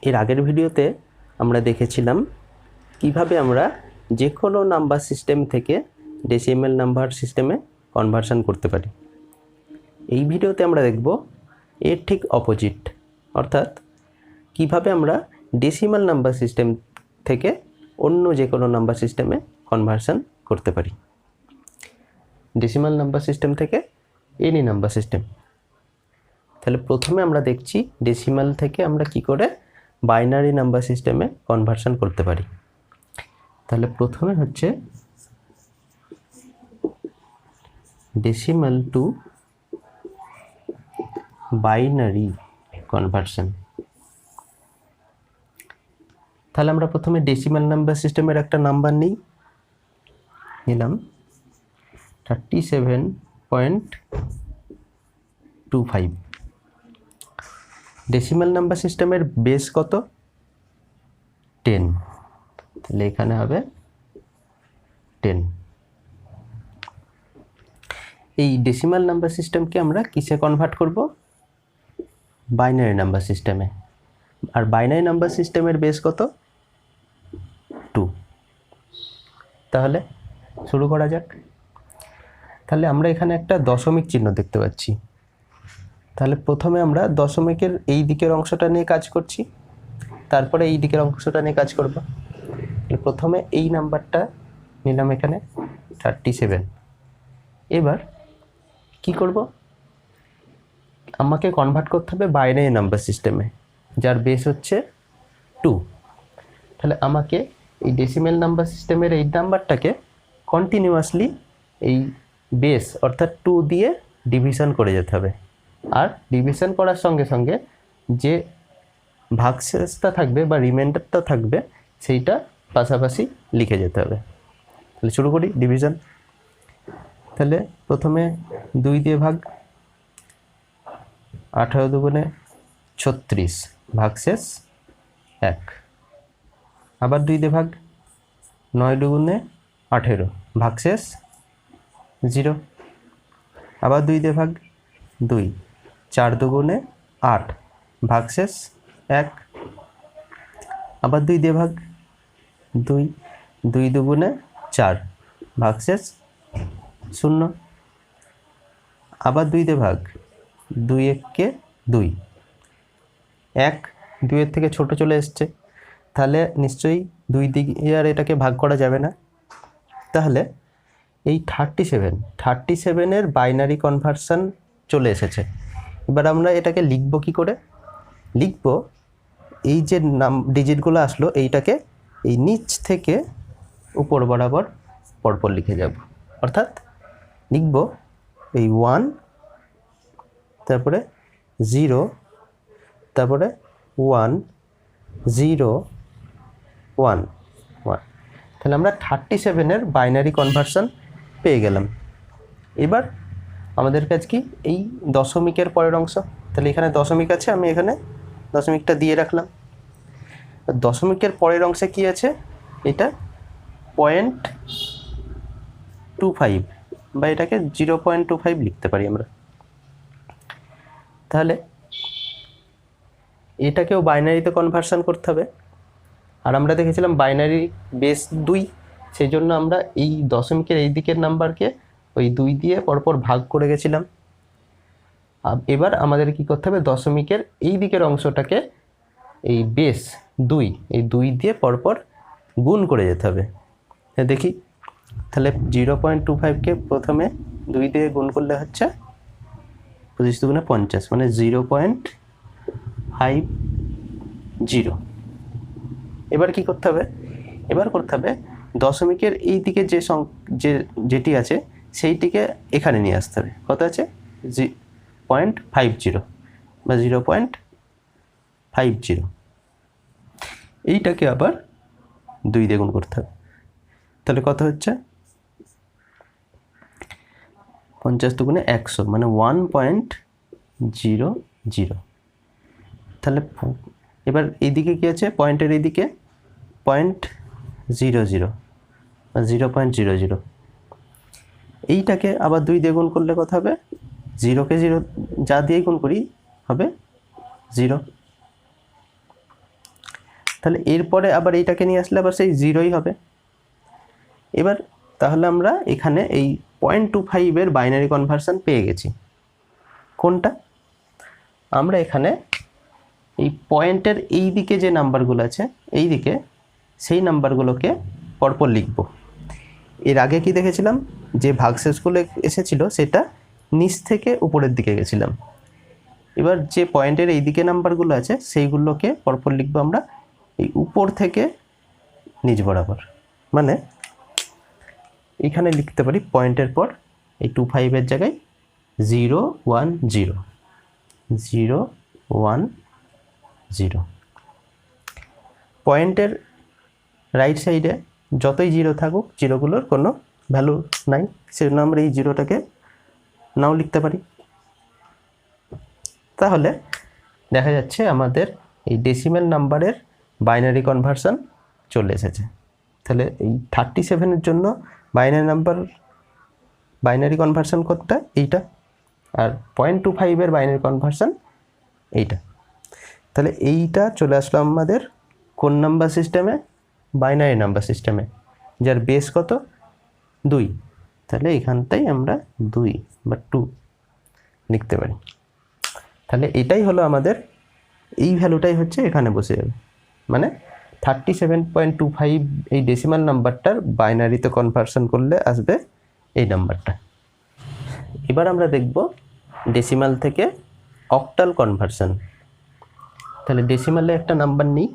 এর আগের ভিডিওতে আমরা দেখেছিলাম কিভাবে আমরা যে কোনো নাম্বার সিস্টেম থেকে ডেসিমেল নাম্বার সিস্টেমে কনভার্সন করতে পারি। এই ভিডিওতে আমরা দেখব এর ঠিক অপোজিট, অর্থাৎ কিভাবে আমরা ডেসিমাল নাম্বার সিস্টেম থেকে অন্য যে কোনো নাম্বার সিস্টেমে কনভার্সন করতে পারি। ডেসিমাল নাম্বার সিস্টেম থেকে এনি নাম্বার সিস্টেম। তাহলে প্রথমে আমরা দেখছি ডেসিমাল থেকে আমরা কি করে বাইনারি নাম্বার সিস্টেমে কনভার্সন করতে পারি। তাহলে প্রথমে হচ্ছে ডেসিমাল টু বাইনারি কনভার্সন। তাহলে আমরা প্রথমে ডেসিমাল নাম্বার সিস্টেমের একটা নাম্বার নিলাম 37.25। ডেসিমাল নাম্বার সিস্টেমের বেস কত? 10। তাহলে এখানে হবে 10। এই ডেসিমাল নাম্বার সিস্টেমকে আমরা কিসে কনভার্ট করব? বাইনারি নাম্বার সিস্টেমে। আর বাইনারি নাম্বার সিস্টেমের বেস কত? 2। তাহলে শুরু করা যাক। তাহলে আমরা এখানে একটা দশমিক চিহ্ন দেখতে পাচ্ছি। তাহলে প্রথমে আমরা দশমিকের এই দিকের অংশটা নিয়ে কাজ করছি, তারপরে এই দিকের অংশটা নিয়ে কাজ করব। প্রথমে এই নাম্বারটা নিলাম এখানে 37। এবার কি করব? আমাকে কনভার্ট করতে হবে বাইনারি নাম্বার সিস্টেমে, যার বেস হচ্ছে 2। তাহলে আমাকে এই ডেসিমেল নাম্বার সিস্টেমের এই নাম্বারটাকে কন্টিনিউয়াসলি এই বেস অর্থাৎ 2 দিয়ে ডিভিশন করে যেতে হবে। আর ডিভিশন করার সঙ্গে সঙ্গে যে ভাগশেষটা থাকবে বা রিমাইন্ডারটা থাকবে সেইটা পাশাপাশি লিখে যেতে হবে। তাহলে শুরু করি ডিভিশন। তাহলে প্রথমে 2 দিয়ে ভাগ, 18 দুগুণে 36, ভাগশেষ 1। আবার 2 দিয়ে ভাগ, 9 দুগুণে 18, ভাগশেষ 0। আবার 2 দিয়ে ভাগ, 2, 4 দুগুণে 8, ভাগশেষ 1। আবার 2 দিয়ে ভাগ, 2, 2 দুগুণে 4, ভাগশেষ 0। আবার 2 দিয়ে ভাগ, 2 1 2, 1 2 এর থেকে ছোট চলে এসছে, তাহলে নিশ্চয়ই 2 দিয়ে আর এটাকে ভাগ করা যাবে না। তাহলে এই 37 এর বাইনারি কনভার্সন চলে এসেছে। এবার আমরা এটাকে লিখব কি করে? লিখব এই যে ডিজিটগুলো আসলো এইটাকে এই নিচ থেকে উপর বরাবর পরপর লিখে যাব। অর্থাৎ লিখব এই 1, তারপরে 0, তারপরে 1 0 1 1। তাহলে আমরা 37-এর বাইনারি কনভার্সন পেয়ে গেলাম। এবার আমাদের কাজ কি? এই দশমিকের পরের অংশ। তাহলে এখানে দশমিক আছে, আমি এখানে দশমিকটা দিয়ে রাখলাম। দশমিকের পরের অংশে কি আছে? এটা 0.25 বা এটাকে 0.25 লিখতে পারি আমরা। তাহলে এটাকেও বাইনারিতে কনভার্সন করতে হবে। আর আমরা দেখেছিলাম বাইনারি বেস 2, সেই জন্য আমরা এই দশমিকের এই দিকের নাম্বারকে ওই 2 দিয়ে পরপর ভাগ করে গেছিলাম। এবার আমাদের কি করতে হবে? দশমিকের এই দিকের অংশটাকে এই বেস 2, এই 2 দিয়ে পরপর গুণ করে যেতে হবে। দেখি, তাহলে 0.25কে প্রথমে 2 দিয়ে গুণ করলে হচ্ছে 25 দুগুণে 50, মানে 0.50। এবার কি করতে হবে? এবার করতে হবে দশমিকের এই দিকে যেটি আছে সেইটিকে এখানে নিয়ে আসতে হবে। কত আছে? 0.50 বা 0.50। এইটাকে আবার 2 দিয়ে গুণ করতে হবে। তাহলে কত হচ্ছে? 50 দুগুণে 100, মানে 1.00। তাহলে এবার এইদিকে কি আছে? পয়েন্টের এইদিকে 0.00 বা 0.00। এইটাকে আবার 2 দিয়ে গুণ করলে কত হবে? 0কে 0 যা দিয়েই গুণ করি হবে 0। তাহলে এরপরে আবার এইটাকে নিয়ে আসলে আবার সেই 0ই হবে। এবার তাহলে আমরা এখানে এই 0.25 এর বাইনারি কনভার্সন পেয়ে গেছি। কোনটা? আমরা এখানে এই পয়েন্টের এই দিকে যে নাম্বারগুলো আছে এই দিকে, সেই নাম্বারগুলোকে পরপর লিখব। এর আগে কি দেখেছিলাম, যে ভাগশেষগুলো এসেছিল সেটা নিচ থেকে উপরের দিকে গেছিলাম। এবার যে পয়েন্টের এই দিকে নাম্বারগুলো আছে সেইগুলোকে পরপর লিখব আমরা এই উপর থেকে নিচ বরাবর। মানে এখানে লিখতে পারি পয়েন্টের পর এই 25 এর জায়গায় 0 1 0 0 1 0। পয়েন্টের রাইট সাইডে যতই 0 থাকুক, জিরোগুলোর কোনো ভ্যালু নাই, সেজন্য আমরা এই 0টাকে নাও লিখতে পারি। তাহলে দেখা যাচ্ছে আমাদের এই ডেসিমেল নাম্বারের বাইনারি কনভার্সন চলে এসেছে। তাহলে এই 37-এর জন্য বাইনারি কনভার্সন কোডটা এইটা, আর 0.25 এর বাইনারি কনভার্সন এইটা। তাহলে এইটা চলে আসলো আমাদের কোন নাম্বার সিস্টেমে? বাইনারি নাম্বার সিস্টেমে, যার বেস কত? 2। তাহলে এখানটাই আমরা 2 বা 2 লিখতে পারি। তাহলে এটাই হলো আমাদের, এই ভ্যালুটাই হচ্ছে এখানে বসে যাবে। মানে 37.25 এই ডেসিমাল নাম্বারটার বাইনারিতে কনভার্সন করলে আসবে এই নাম্বারটা। এবার আমরা দেখব ডেসিমাল থেকে অক্টাল কনভার্সন। তাহলে ডেসিমালে একটা নাম্বার নিই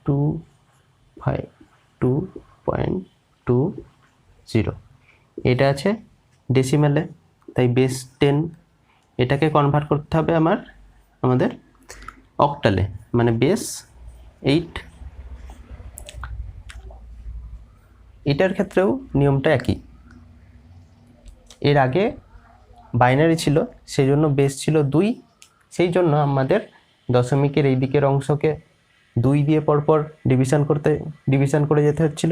252.20, এটা আছে ডেসিমালে, তাই বেস 10। এটাকে কনভার্ট করতে হবে আমাদের অক্টালে, মানে বেস 8। এটার ক্ষেত্রেও নিয়মটা একই। এর আগে বাইনারি ছিল, সেই জন্য বেস ছিল 2, সেই জন্য আমাদের দশমিকের এই দিকের অংশকে 2 দিয়ে পরপর ডিভিশন করে যেতে হচ্ছিল,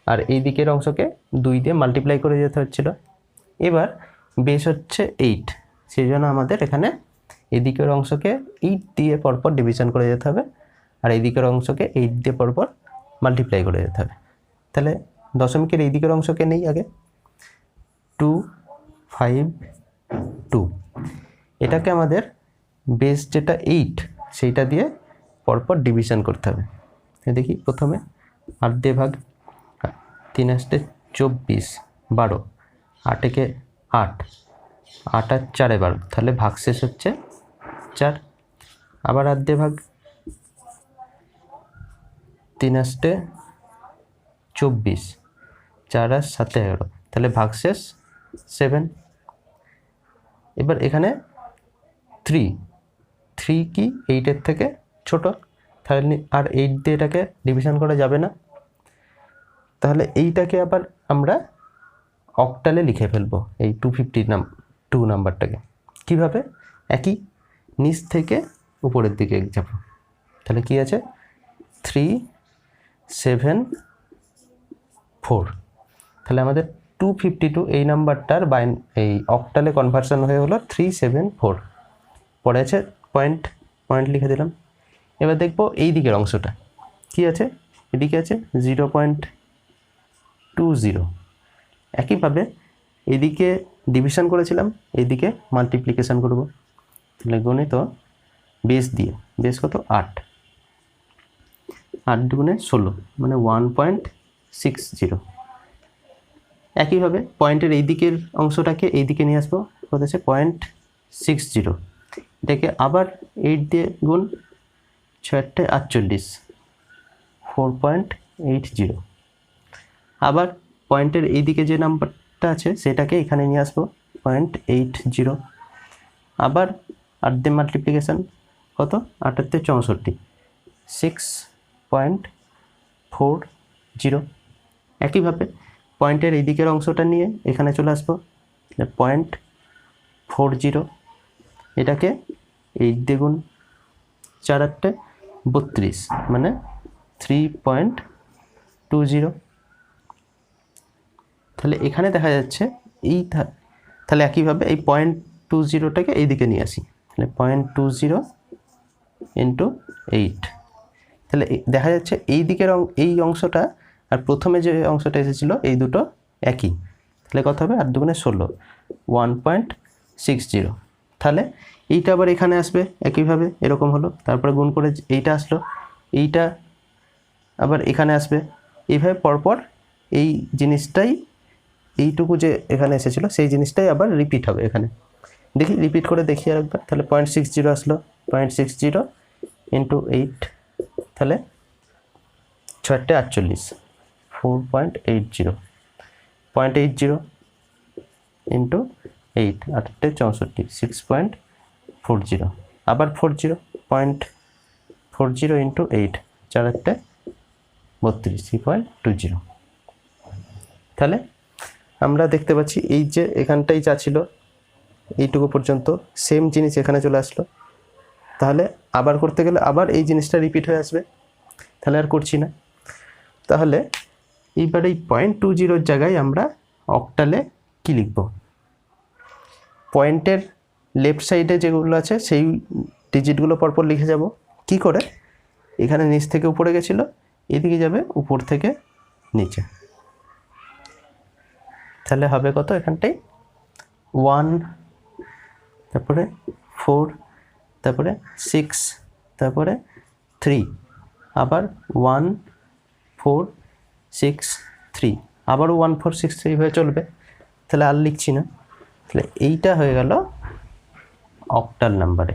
আর এই দিকের অংশকে 2 দিয়ে মাল্টিপ্লাই করে যেতে হচ্ছিল। এবার বেস হচ্ছে 8, সেই জন্য আমাদের এখানে এই দিকের অংশকে 8 দিয়ে পরপর ডিভিশন করে যেতে হবে, আর এই দিকের অংশকে 8 দিয়ে পরপর মাল্টিপ্লাই করে যেতে হবে। তাহলে দশমিকের এই দিকের অংশকে নেই আগে 252, এটাকে আমাদের বেস যেটা 8 সেইটা দিয়ে পরপর ডিভিশন করতে হবে। দেখি প্রথমে 8 দিয়ে ভাগ, 3 আসতে 24, 12, 8 একে 8, 8 আর 4 12, তাহলে ভাগশেষ হচ্ছে 4। আবার 8 দিয়ে ভাগ, 3 আসতে 24, 4 আর 7 11, তাহলে ভাগশেষ 7। এবার এখানে 3 কি 8-এর থেকে ছোট, তাহলে আর 8 দিয়ে এটাকে ডিভিশন করা যাবে না। তাহলে এইটাকে আবার আমরা অক্টালে লিখে ফেলবো, এই 252 নাম্বারটাকে। কিভাবে? একই, নিচ থেকে উপরের দিকে যাব। তাহলে কি আছে 374। তাহলে আমাদের 252 এই নাম্বারটার এই অক্টালে কনভার্সন হয়ে হলো 374। পরে আছে পয়েন্ট লিখে দিলাম। এবার দেখব এই দিকের অংশটা কি আছে, এদিকে আছে 0.20। একইভাবে এদিকে ডিভিশন করেছিলাম, এইদিকে মাল্টিপ্লিকেশন করব। তাহলে গণিত বেস দিয়ে, বেস কত 8, 8 দুগুণে 16, মানে 1.60। একইভাবে পয়েন্টের এই দিকের অংশটাকে এই দিকে নিয়ে আসবো, কত আছে 0.60। এটাকে আবার 8 দিয়ে গুণ, 6 48, 4.80। আবার পয়েন্টের এই দিকে যে নাম্বারটা আছে সেটাকে এখানে নিয়ে আসবো 0.80। আবার 8 দিয়ে মাল্টিপ্লিকেশান, কত 8 × 64, 6.40। একইভাবে পয়েন্টের এই দিকের অংশটা নিয়ে এখানে চলে আসবো 0.40। এটাকে 8 দিয়ে গুণ, 4 8 32, মানে 3.20। তাহলে এখানে দেখা যাচ্ছে তাহলে একইভাবে এই 0.20টাকে এইদিকে নিয়ে আসি। তাহলে 0.20 × 8। তাহলে দেখা যাচ্ছে এই দিকের এই অংশটা আর প্রথমে যে অংশটা এসেছিলো এই দুটো একই, তাহলে কত হবে 8 দুগুণে 16, 1.60। তাহলে এইটা আবার এখানে আসবে একইভাবে, এরকম হলো, তারপরে গুণ করে এইটা আসলো, এইটা আবার এখানে আসবে, এইভাবে পরপর এই জিনিসটাই, এইটুকু যে এখানে এসেছিলো সেই জিনিসটাই আবার রিপিট হবে এখানে। দেখি রিপিট করে দেখি আর একবার, তাহলে 0.60 আসলো, 0.60 ইন্টু 8, তাহলে 6×48, 4.80, 0.80 ইন্টু 8, 8×64, 6.40, আবার 40, 0.40 ইন্টু 8, 4×8=32, 3.20। তাহলে আমরা দেখতে পাচ্ছি এই যে এখানটাই যা ছিল এইটুকু পর্যন্ত সেম জিনিস এখানে চলে আসলো। তাহলে আবার করতে গেলে আবার এই জিনিসটা রিপিট হয়ে আসবে, তাহলে আর করছি না। তাহলে এইবার এই 0.20 জায়গায় আমরা অক্টালে কি লিখব, পয়েন্টের লেফট সাইডে যেগুলো আছে সেই ডিজিটগুলো পরপর লিখে যাব। কি করে, এখানে নিচ থেকে উপরে গেছিলো, এদিকে যাবে উপর থেকে নিচে, তাহলে হবে কত এখানটাই 1, তারপরে 4, তারপরে 6, তারপরে 3, আবার 1, 4, 6, 3, আবারও 1, 4, 6, 3 হয়ে চলবে, তাহলে আর লিখছি না। তাহলে এইটা হয়ে গেল অক্টাল নাম্বারে।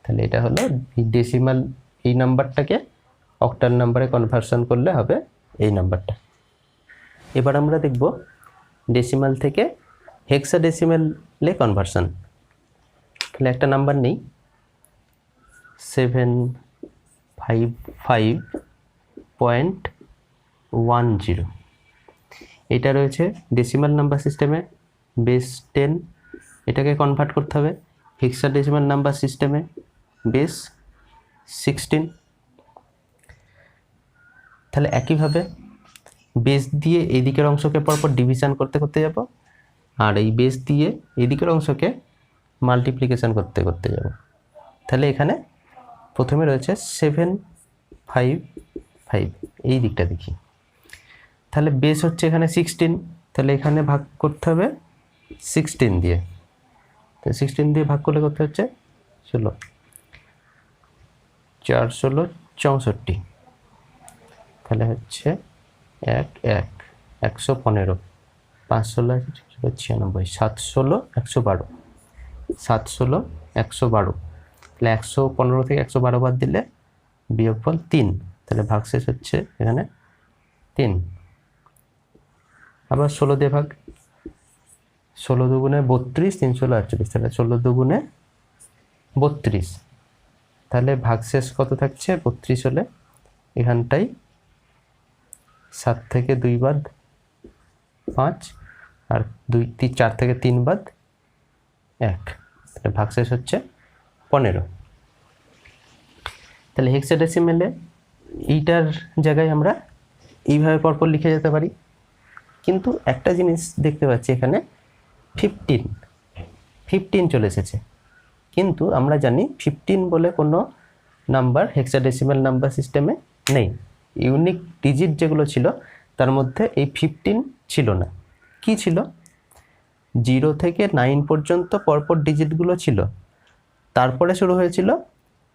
তাহলে এটা হলো ডেসিমাল, এই নাম্বারটাকে অক্টাল নাম্বারে কনভার্সন করলে হবে এই নাম্বারটা। এবার আমরা দেখব ডেসিমাল থেকে হেক্সাডেসিমালে কনভার্সন। তাহলে একটা নাম্বার নেই 755.10, এটা রয়েছে ডেসিমাল নাম্বার সিস্টেমে বেস 10, এটাকে কনভার্ট করতে হবে হেক্সাডেসিমাল নাম্বার সিস্টেমে বেস 16। তাহলে একইভাবে বেস দিয়ে এই দিকের অংশকে পরপর ডিভিশন করতে করতে যাব, আর এই বেস দিয়ে এই দিকের অংশকে মাল্টিপ্লিকেশন করতে করতে যাব। তাহলে এখানে প্রথমে রয়েছে 755, এই দিকটা দেখি, তাহলে বেস হচ্ছে এখানে 16, তাহলে এখানে ভাগ করতে হবে 16 দিয়ে, তো 16 দিয়ে ভাগ করলে করতে হচ্ছে 16, 4 16 64, তাহলে হচ্ছে 1 1 115, 5 16 96, 7 16 112, 7 16 112, তাহলে 115 থেকে 112 বাদ দিলে বিয়োগফল 3, তাহলে ভাগশেষ হচ্ছে এখানে 3। আবার 16 দিয়ে ভাগ, 16 দুগুণে 32, 3 16 48, তাহলে 16 দুগুণে 32, তাহলে ভাগশেষ কত থাকছে 32 হলে এখানটাই 7 থেকে 2 বাদ 5, আর 2 4 থেকে 3 বাদ 1, তাহলে ভাগশেষ হচ্ছে 15। তাহলে হেক্সাডেসিমেলে এইটার জায়গায় আমরা এইভাবে পরপর লিখে যেতে পারি, কিন্তু একটা জিনিস দেখতে পাচ্ছি এখানে 15 চলে এসেছে, কিন্তু আমরা জানি 15 বলে কোনো নাম্বার হেক্সাডেসিমাল নাম্বার সিস্টেমে নেই। ইউনিক ডিজিট যেগুলো ছিল তার মধ্যে এই 15 ছিল না। কি ছিল, 0 থেকে 9 পর্যন্ত পরপর ডিজিটগুলো ছিল, তারপরে শুরু হয়েছিল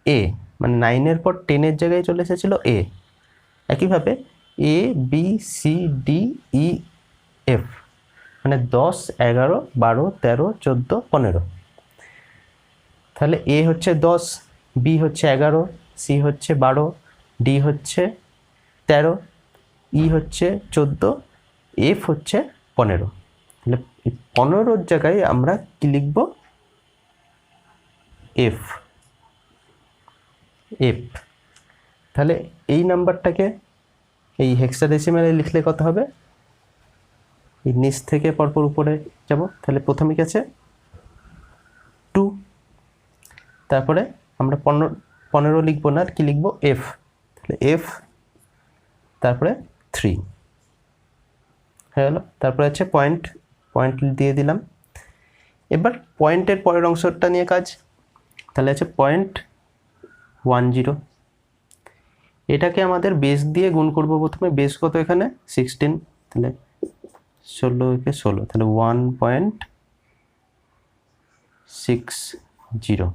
এ, মানে 9-এর পর 10-এর জায়গায় চলে এসেছিল এ। একইভাবে A B C D E F, মানে 10 11 12 13 14 15, তাহলে এ হচ্ছে 10, বি হচ্ছে 11, সি হচ্ছে 12, ডি হচ্ছে 13, ই হচ্ছে 14, এফ হচ্ছে 15। তাহলে 15-র জায়গায় আমরা কি লিখব, এফ। তাহলে এই নাম্বারটাকে এই হেক্সাডেসিমালে লিখলে কত হবে, এই নিচ থেকে পরপর উপরে যাব, তাহলে প্রথমে কি আছে 2, তারপরে আমরা 15 লিখবো না, কি লিখবো এফ, তাহলে এফ, তারপরে 3 হয়ে গেল। তারপরে আছে পয়েন্ট দিয়ে দিলাম। এবার পয়েন্টের পরের অংশটা নিয়ে কাজ, তাহলে আছে 10। এটাকে আমাদের বেস দিয়ে গুণ করব প্রথমে। বেস কত এখানে 16, তাহলে 16 তাহলে 1.60।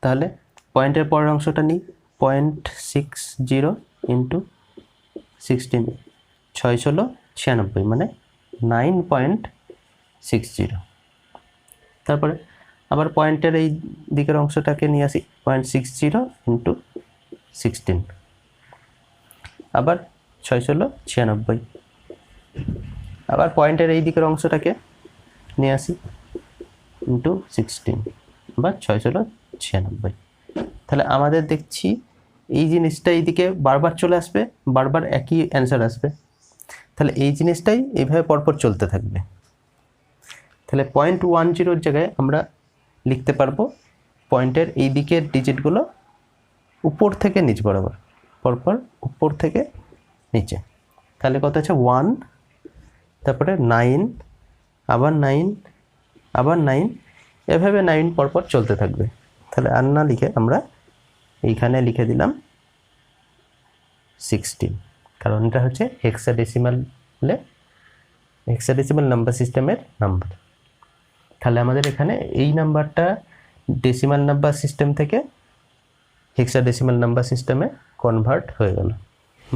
তাহলে পয়েন্টের পরের অংশটা নিই, 0.60 ইন্টু 16, 696 মানে 9.60। তারপরে আবার পয়েন্টের এই দিকের অংশটাকে নিয়ে আসি, 0.60 ইন্টু 16, আবার 696। আবার পয়েন্টের এই দিকের অংশটাকে নিয়ে আসি, ইন্টু 16, আবার 696। তাহলে আমাদের দেখছি এই জিনিসটা এইদিকে বারবার চলে আসবে, বারবার একই অ্যান্সার আসবে। তাহলে এই জিনিসটাই এইভাবে পরপর চলতে থাকবে। তাহলে 0.10 জায়গায় আমরা লিখতে পারবো পয়েন্টের এই দিকের ডিজিটগুলো উপর থেকে নিচ বরাবর, পরপর উপর থেকে নিচে। তাহলে কত আছে 1, তারপরে 9, আবার 9, আবার 9, এভাবে 9 পরপর চলতে থাকবে। তাহলে আর না লিখে আমরা এইখানে লিখে দিলাম 16, কারণ এটা হচ্ছে হেক্সাডেসিমাল নাম্বার সিস্টেমের নাম্বার। তাহলে আমাদের এখানে এই নাম্বারটা ডেসিমাল নাম্বার সিস্টেম থেকে হেক্সাডেসিমাল নাম্বার সিস্টেমে কনভার্ট হয়ে গেল।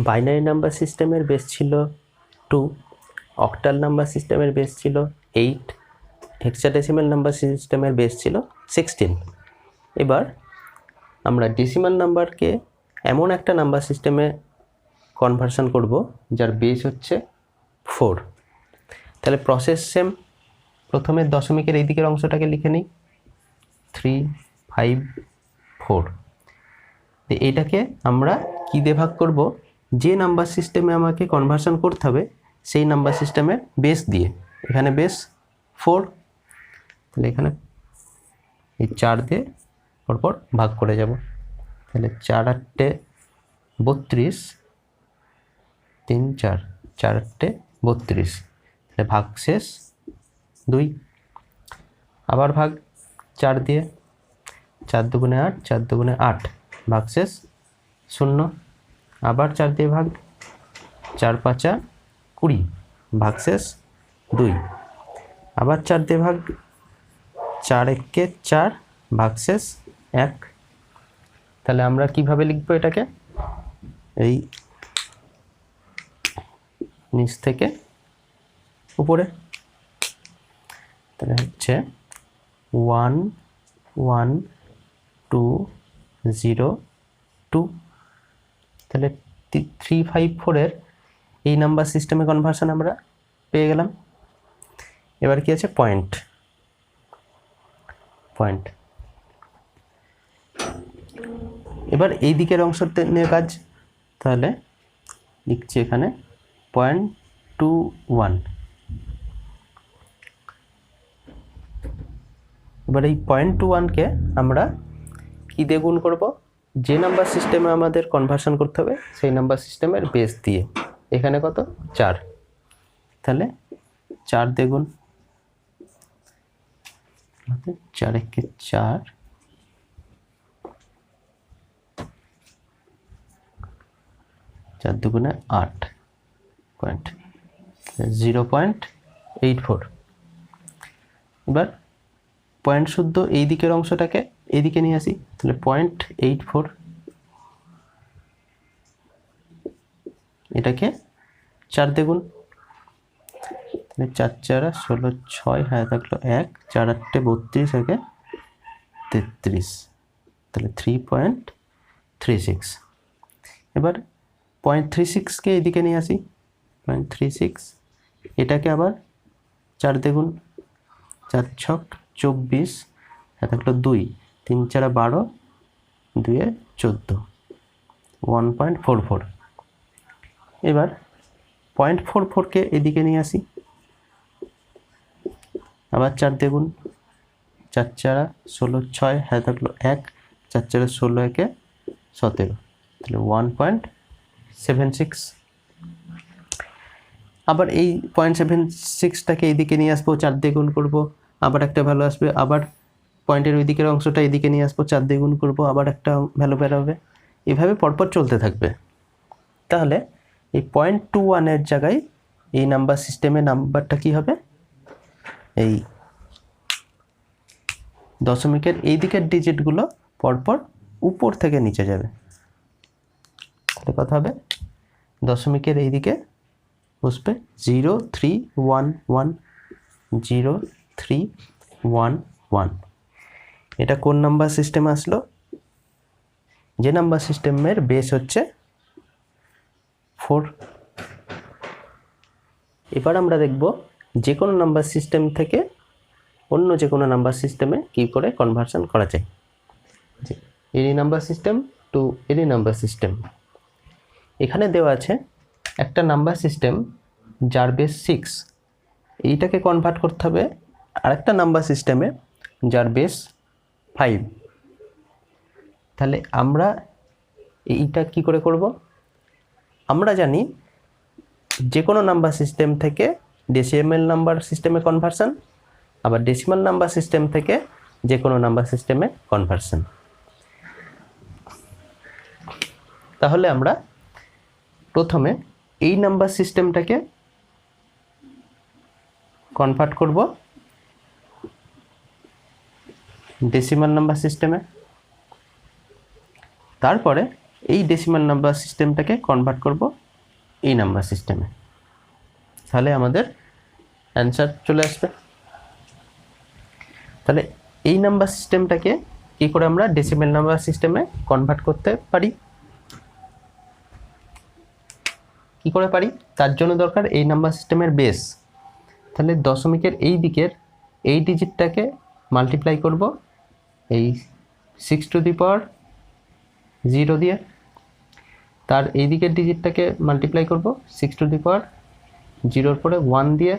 বাইনারি নাম্বার সিস্টেমের বেস ছিল 2, অক্টাল নাম্বার সিস্টেমের বেস ছিল 8, হেক্সাডেসিমাল নাম্বার সিস্টেমের বেস ছিল 16। এবার আমরা ডেসিমাল নাম্বারকে এমন একটা নাম্বার সিস্টেমে কনভার্সন করব যার বেস হচ্ছে 4। তাহলে প্রসেস সেম। প্রথমে দশমিকের এই দিকের অংশটাকে লিখে নিই, 3, 5, 4। এটাকে আমরা কী দিয়ে ভাগ করব, যে নাম্বার সিস্টেমে আমাকে কনভার্সন করতে হবে সেই নাম্বার সিস্টেমের বেস দিয়ে। এখানে বেস 4, তাহলে এখানে এই 4 দিয়ে পরপর ভাগ করে যাব। তাহলে 4 8 32, 3 4, 4 8 32, তাহলে ভাগ শেষ 2। আবার ভাগ 4 দিয়ে, 4 দুগুণে 8, 4 দুগুণে 8, ভাগ শেষ 0। আবার 4 দিয়ে ভাগ, 4 5 20, ভাগ শেষ 2। আবার 4 দিয়ে ভাগ, 4 1 4, ভাগ শেষ 1। তাহলে আমরা কিভাবে লিখবো এটাকে, এই নিচ থেকে উপরে। তাহলে হচ্ছে 1 1 2 0 2। তাহলে 354 এর এই নাম্বার সিস্টেমে কনভার্সন আমরা পেয়ে গেলাম। এবার কি আছে, পয়েন্ট। এবার এই দিকের অংশতে নিয়ে কাজ। তাহলে লিখছি এখানে 0.21। এবার এই 0.21কে আমরা কী দিয়ে গুণ করব, যে নাম্বার সিস্টেমে আমাদের কনভার্সন করতে হবে সেই নাম্বার সিস্টেমের বেস দিয়ে। এখানে কত 4, তাহলে 4 দিয়ে গুণ, 4 1 4, 4 দুগুণে 8, 0.84। এবার পয়েন্ট শুদ্ধ এই দিকের অংশটাকে এইদিকে নিয়ে আসি, তাহলে 0.84, এটাকে 4 দিয়ে গুণ, তাহলে 4 4 16 6, হ্যাঁ থাকলো 1, 4 8 32, একে 33, তাহলে 3.36। এবার 0.36কে এইদিকে নিয়ে আসি, 0.36, এটাকে আবার 4 দিয়ে গুণ, 4 6 24, হ্যাঁ থাকলো 2, 3 4 12, 2 14, 1.44। এবার 0.44কে এদিকে নিয়ে আসি, আবার 4 দিয়ে গুণ, 4 4 16 6, হ্যাঁ থাকলো 1, 4 4 16, একে 17, তাহলে 1.76। আবার এই 0.76টাকে এইদিকে নিয়ে আসবো, 4 দিয়ে গুণ করবো, আবার একটা ভ্যালু আসবে, আবার পয়েন্টের ওই দিকের অংশটা এদিকে নিয়ে আসবো, 4 দিয়ে গুণ করবো, আবার একটা ভ্যালু বেরোবে, এভাবে পরপর চলতে থাকবে। তাহলে এই 0.21 জায়গায় এই নাম্বার সিস্টেমে নাম্বারটা কি হবে, এই দশমিকের এই দিকের ডিজিটগুলো পরপর উপর থেকে নিচে যাবে। তাহলে কত হবে, দশমিকের এই দিকে বসবে 0311 0311। এটা কোন নাম্বার সিস্টেম আসলো, যে নাম্বার সিস্টেমের বেস হচ্ছে 4। এবার আমরা দেখব যে কোনো নাম্বার সিস্টেম থেকে অন্য যে কোনো নাম্বার সিস্টেমে কী করে কনভার্সন করা যায়। Any number system to any number system. এখানে দেওয়া আছে একটা নাম্বার সিস্টেম যার বেস 6, এইটাকে কনভার্ট করতে হবে আরেকটা নাম্বার সিস্টেমে যার বেস 5। তাহলে আমরা এইটা কি করে করব, আমরা জানি যে কোনো নাম্বার সিস্টেম থেকে ডেসিমাল নাম্বার সিস্টেমে কনভার্সন, আবার ডেসিমাল নাম্বার সিস্টেম থেকে যে কোনো নাম্বার সিস্টেমে কনভার্সন। তাহলে আমরা প্রথমে এই নাম্বার সিস্টেমটাকে কনভার্ট করব ডেসিমাল নাম্বার সিস্টেমে, তারপরে এই ডেসিমাল নাম্বার সিস্টেমটাকে কনভার্ট করব এই নাম্বার সিস্টেমে। তাহলে আমাদের অ্যান্সার চলে আসবে। তাহলে এই নাম্বার সিস্টেমটাকে কী করে আমরা ডেসিমাল নাম্বার সিস্টেমে কনভার্ট করতে পারি, কী করে পারি, তার জন্য দরকার এই নাম্বার সিস্টেমের বেস। তাহলে দশমিকের এই দিকের এই ডিজিটটাকে মাল্টিপ্লাই করব এই 6 টু দি পাওয়ার 0 দিয়ে, তার এই দিকের ডিজিটটাকে মাল্টিপ্লাই করব 6 টু দি পাওয়ার 0-এর পরে 1 দিয়ে,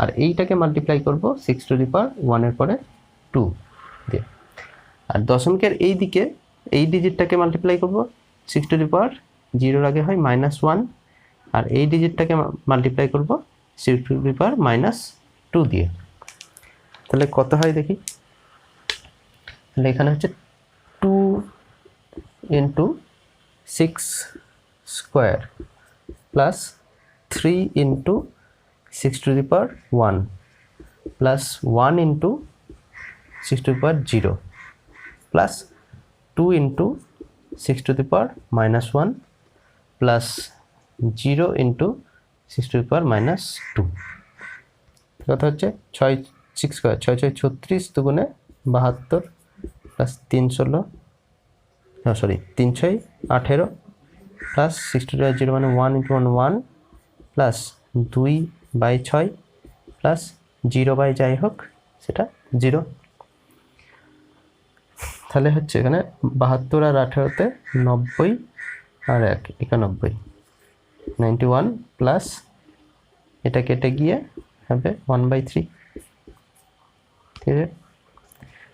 আর এইটাকে মাল্টিপ্লাই করব 6 টু দি পাওয়ার 1-এর পরে 2 দিয়ে, আর দশমিকের এই দিকে এই ডিজিটটাকে মাল্টিপ্লাই করব 6 টু দি পাওয়ার 0-এর আগে হয় -1, আর এই ডিজিটটাকে মাল্টিপ্লাই করব 6 টু দি পাওয়ার -2 দিয়ে। তাহলে কত হয় দেখি, তাহলে এখানে হচ্ছে 2 × 6 square plus 3 × 6 to the power 1 plus 1 × 6 to the power 0 plus 2 × 6 to the power -1 plus 0 × 6 to the power -2। কথা হচ্ছে 6 স্কোয়ার 6 6 36 দুগুণে 72 plus 3 16 3 6 18 plus 6 to the power 0 মানে 1 × 1 1 প্লাস 2/6 প্লাস 0 বাই যাই হোক সেটা 0। তাহলে হচ্ছে এখানে 72 আর 18-তে 90 আর 1 91 91 প্লাস এটা কেটে গিয়ে হবে 1/3। ঠিক আছে,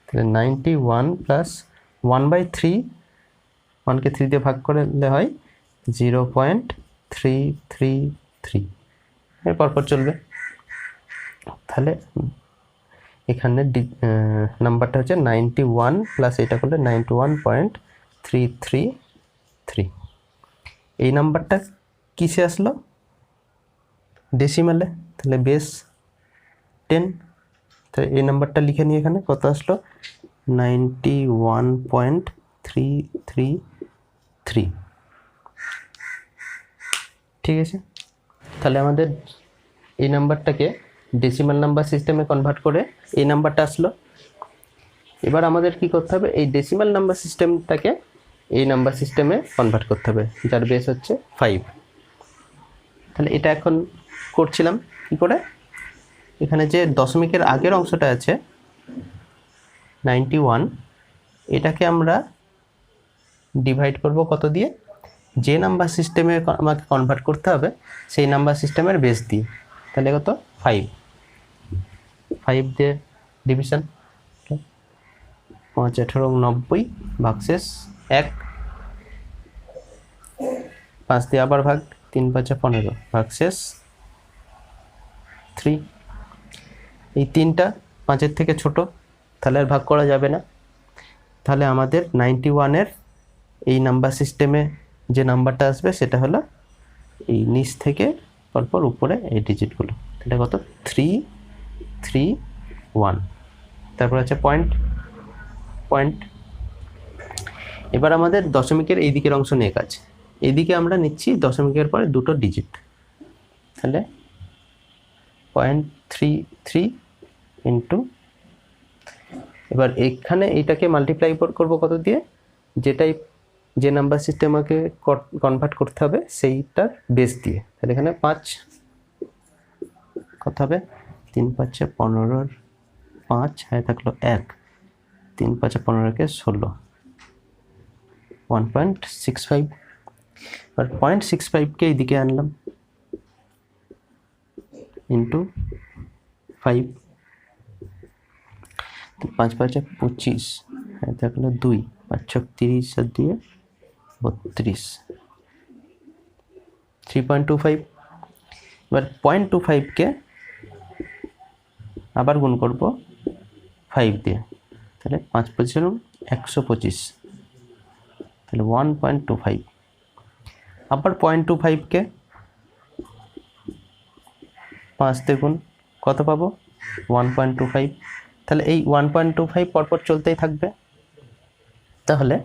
তাহলে 91 প্লাস 1/3, 1কে 3 দিয়ে ভাগ করলে হয় 0.333, এর পরপর চলবে। তাহলে এখানে নাম্বারটা হচ্ছে 91 প্লাস এটা করলে 91.333। এই নাম্বারটা কিসে আসলো, ডেসিমালে, তাহলে বেস 10। তাহলে এই নাম্বারটা লিখে নিই, এখানে কত আসলো 91.333। ঠিক আছে, তাহলে আমাদের এই নাম্বারটাকে ডেসিমাল নাম্বার সিস্টেমে কনভার্ট করে এই নাম্বারটা আসলো। এবার আমাদের কি করতে হবে, এই ডেসিমাল নাম্বার সিস্টেমটাকে এই নাম্বার সিস্টেমে কনভার্ট করতে হবে যার বেস হচ্ছে 5। তাহলে এটা এখন করছিলাম কি করে, এখানে যে দশমিকের আগের অংশটা আছে 91, এটাকে আমরা ডিভাইড করব কত দিয়ে, যে নাম্বার সিস্টেমে আমাকে কনভার্ট করতে হবে সেই নাম্বার সিস্টেমের বেস দিয়ে। তাহলে কত 5 দিয়ে ডিভিশন, 5 18 90 ভাগশেষ 1, 5 দিয়ে আবার ভাগ, 3 5 15 ভাগশেষ 3। এই 3টা 5-এর থেকে ছোট, তাহলে আর ভাগ করা যাবে না। তাহলে আমাদের 91-এর এই নাম্বার সিস্টেমে যে নাম্বারটা আসবে সেটা হলো এই নিচ থেকে পরপর উপরে এই ডিজিটগুলো। এটা কত? 331। তারপর আছে পয়েন্ট। এবার আমাদের দশমিকের এই দিকের অংশ নিয়ে কাজ। এইদিকে আমরা নিচ্ছি দশমিকের পরে দুটো ডিজিট, তাহলে 0.33 ইন্টু, এবার এখানে এইটাকে মাল্টিপ্লাই করব কত দিয়ে? যে নাম্বার সিস্টেমকে কনভার্ট করতে হবে সেইটার বেস দিয়ে। তাহলে এখানে 5 কত হবে? 3 × 5 = 15, 5 হয়ে থাকলো 1, 3 × 5 = 15 কে 16, 1.65। এবার 0.65কে এইদিকে আনলাম ইন্টু 5, 5 × 5 = 25, হয়ে থাকলো 2, 5 × 30 আর 2 32, 3.25। এবার 0.25কে আবার গুণ করব 5 দিয়ে, তাহলে 5 × 5 = 125, তাহলে 1.25। আবার 0.25কে 5 দিয়ে গুণ কত পাবো? 1.25। তাহলে এই 1.25 পরপর চলতেই থাকবে। তাহলে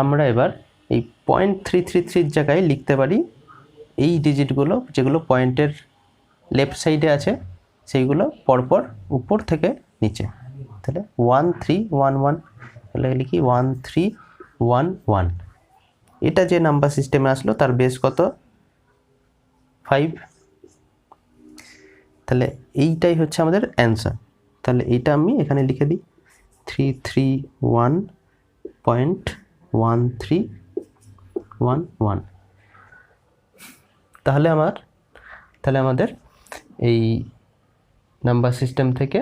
আমরা এবার এই 0.333 জায়গায় লিখতে পারি এই ডিজিটগুলো যেগুলো পয়েন্টের লেফট সাইডে আছে সেইগুলো পরপর উপর থেকে নিচে। তাহলে 1311, তাহলে লিখি 1311। এটা যে নাম্বার সিস্টেমে আসলো তার বেস কত? 5। তাহলে এইটাই হচ্ছে আমাদের অ্যান্সার। তাহলে এইটা আমি এখানে লিখে দিই 331.1311। তাহলে আমাদের এই নাম্বার সিস্টেম থেকে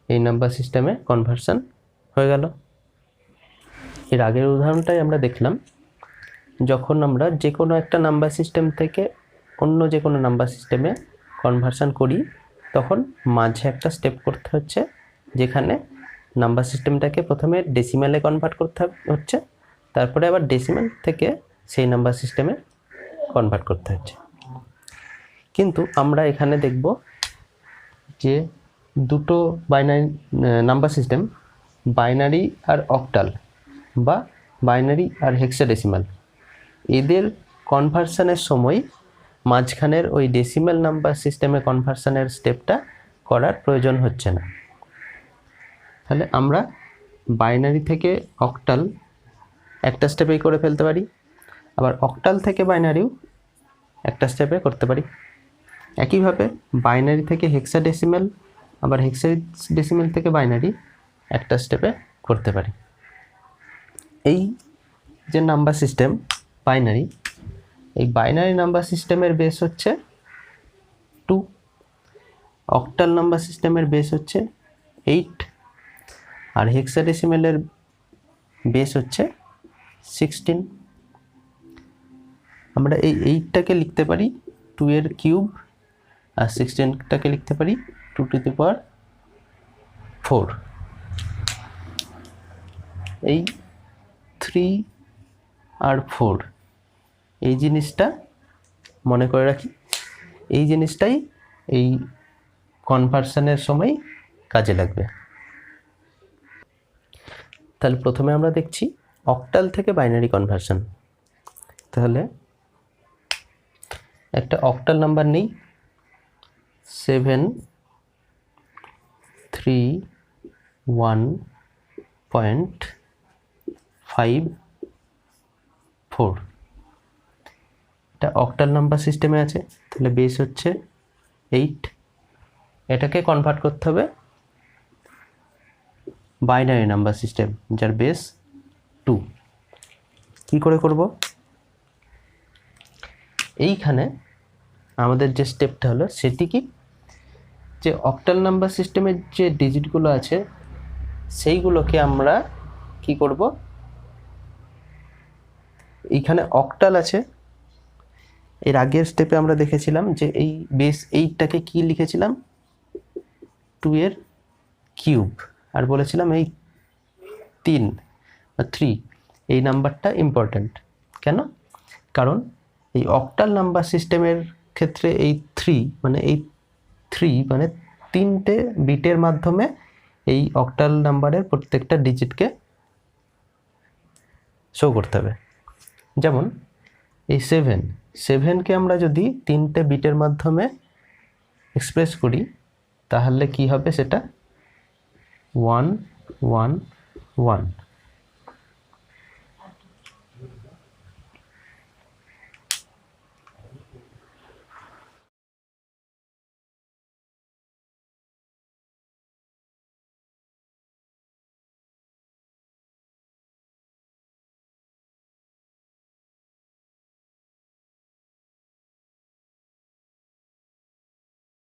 এই নাম্বার সিস্টেমে কনভার্সন হয়ে গেল। এর আগের উদাহরণটাই আমরা দেখলাম, যখন আমরা যে কোনো একটা নাম্বার সিস্টেম থেকে অন্য যে কোনো নাম্বার সিস্টেমে কনভার্সন করি তখন মাঝে একটা স্টেপ করতে হচ্ছে, যেখানে নাম্বার সিস্টেমটাকে প্রথমে ডেসিমেলে কনভার্ট করতে হচ্ছে, তারপরে আবার ডেসিমেল থেকে সেই নাম্বার সিস্টেমে কনভার্ট করতে হচ্ছে। কিন্তু আমরা এখানে দেখব যে দুটো বাইনারি নাম্বার সিস্টেম, বাইনারি আর অক্টাল বা বাইনারি আর হেক্সাডেসিমাল, এদের কনভার্সনের সময় মাঝখানের ওই ডেসিমেল নাম্বার সিস্টেমে কনভার্সনের স্টেপটা করার প্রয়োজন হচ্ছে না। তাহলে আমরা বাইনারি থেকে অক্টাল একটা স্টেপেই করে ফেলতে পারি, আবার অক্টাল থেকে বাইনারিও একটা স্টেপে করতে পারি। একইভাবে বাইনারি থেকে হেক্সাডেসিমাল, আবার হেক্সাডেসিমাল থেকে বাইনারি একটা স্টেপে করতে পারি। এই যে নাম্বার সিস্টেম বাইনারি, এই বাইনারি নাম্বার সিস্টেমের বেস হচ্ছে 2, অক্টাল নাম্বার সিস্টেমের বেস হচ্ছে 8, আর হেক্সাডেসিমালের বেস হচ্ছে 16। আমরা এই 8টাকে লিখতে পারি 2 এর কিউব, আর 16টাকে লিখতে পারি 2^4। এই 3 আর 4 এই জিনিসটা মনে করে রাখি, এই জিনিসটাই এই কনভার্সনের সময় কাজে লাগবে। তাহলে প্রথমে আমরা দেখছি অক্টাল থেকে বাইনারি কনভার্সন। তাহলে একটা অক্টাল নাম্বার নেই 731.54, এটা অক্টাল নাম্বার সিস্টেমে আছে, তাহলে বেস হচ্ছে 8। এটাকে কনভার্ট করতে হবে বাইনারি নাম্বার সিস্টেম যার বেস 2। কি করে করব? এইখানে আমাদের যে স্টেপটা হলো সেটি কি, যে অক্টাল নাম্বার সিস্টেমের যে ডিজিটগুলো আছে সেইগুলোকে আমরা কি করব, এইখানে অক্টাল আছে, এর আগের স্টেপে আমরা দেখেছিলাম যে এই বেস 8টাকে কি লিখেছিলাম 2 এর কিউব, আর বলেছিলাম এই 3 বা 3 এই নাম্বারটা ইম্পর্ট্যান্ট। কেন? কারণ এই অক্টাল নাম্বার সিস্টেমের ক্ষেত্রে এই 3 মানে 3টে বিটের মাধ্যমে এই অক্টাল নাম্বারের প্রত্যেকটা ডিজিটকে শো করতে হবে। যেমন এই 7কে আমরা যদি 3টে বিটের মাধ্যমে এক্সপ্রেস করি তাহলে কি হবে, সেটা 1 1 1